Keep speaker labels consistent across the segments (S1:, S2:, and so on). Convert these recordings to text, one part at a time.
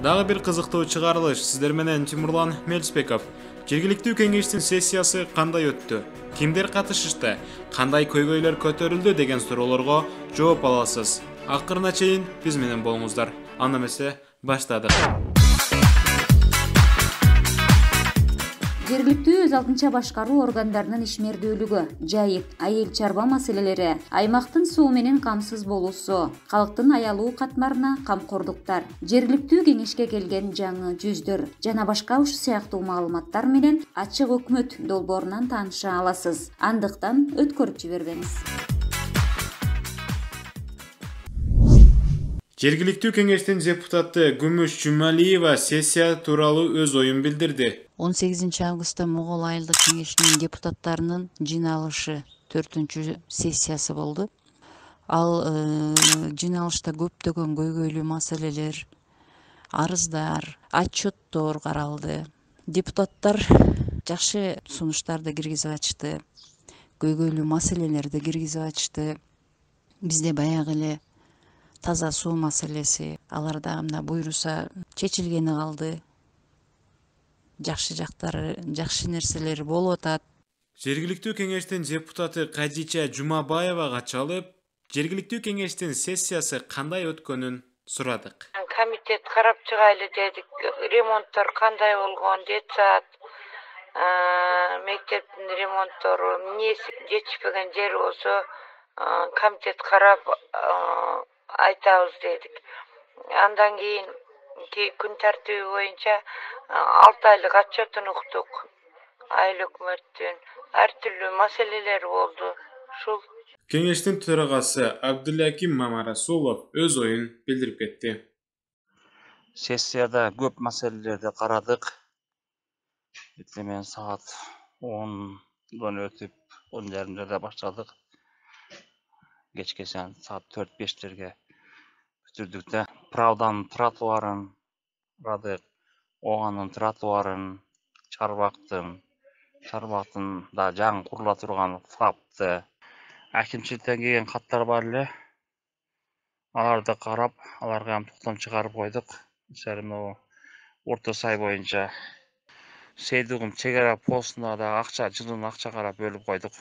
S1: Дагы бир кызыктуу чыгарылыш сиздер менен Тимурлан Мелисбеков. Жергиликтүү кеңештин сессиясы кандай өттү? Кимдер катышышты? Кандай көйгөйлөр көтөрүлдү деген суроолорго жооп аласыз. Акырына чейин биз менен болуңуздар. Анда эмесе баштадык.
S2: Жергиликтүү өз алдынча башкаруу органдарынын ишмердүүлүгү, жайыт, айыл чарба маселелери, аймактын суу менен камсыз болуусу, калктын аялуу катмарына камкордуктар, жергиликтүү кеңешке келген жаңы жүздөр жана башка ушул сыяктуу маалыматтар менен ачык өкмөт долбоорунан тааныша аласыз. Андыктан өткөрүп жибербеңиз.
S1: Жергиликтүү кеңештин депутаты Күмүш Жумалиева сессия тууралуу өз оюн билдирди.
S3: 18 августта Могол айылдык кеңешинин депутаттарынын жыйналышы 4-чү сессиясы болду. Ал жыйналышта көптөгөн көйгөйлүү маселелер, арыздар, отчеттор каралды. Депутаттар жакшы сунуштарды киргизип ачты, көйгөйлүү маселелерди киргизип ачты. Бизде баягы эле таза суу маселеси, аларда мына буйруса чечилгени калды. Жакшы жактары, жакшы нерселери болуп атат.
S1: Жергиликтүү кеңештин депутаты Кадича Жумабаевага чалып, жергиликтүү кеңештин сессиясы кандай өткөнүн сурадык.
S4: Комитет карап чыгайлы дедик. Ремонттор кандай болгон, детсад, мектептин ремонттору, эмнеси жетишпеген жери болсо, комитет карап айтабыз дедик. Андан кийин күн тартиби боюнча 6 айлык отчетун уктук. Айыл өкмөттүн ар түрлүү маселелери болду. Ушул
S1: Кеңештин төрагасы Абдулаким Мамарасулов өз оюн билдирип кетти.
S5: Сессияда көп маселелерди карадык. Мен саат 10-дан өтүп 10:30 баштадык. Кечке саат 4-5-терге бүтүрдүк да. Правданын тротуарын карадык. Оганын тротуарын, Чарбактын да жаңы курула турган ФАПты, акимчиликтен келген каттар бар эле. Аларды карап, аларга ham токтом чыгарып койдук. Мисалы могу Орто Сай боюнча Сейдугум чек ара постуна да акча, жылын акча карап бөлүп койдук.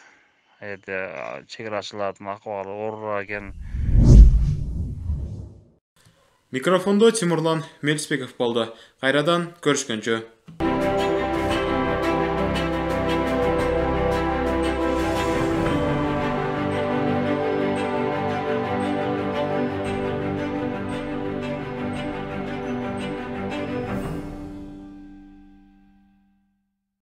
S5: Жерде чек арачылардын акыбалы оорураак экен.
S1: Микрофондо Тимурлан Мелисбеков болду. Кайрадан көрүшкөнчө.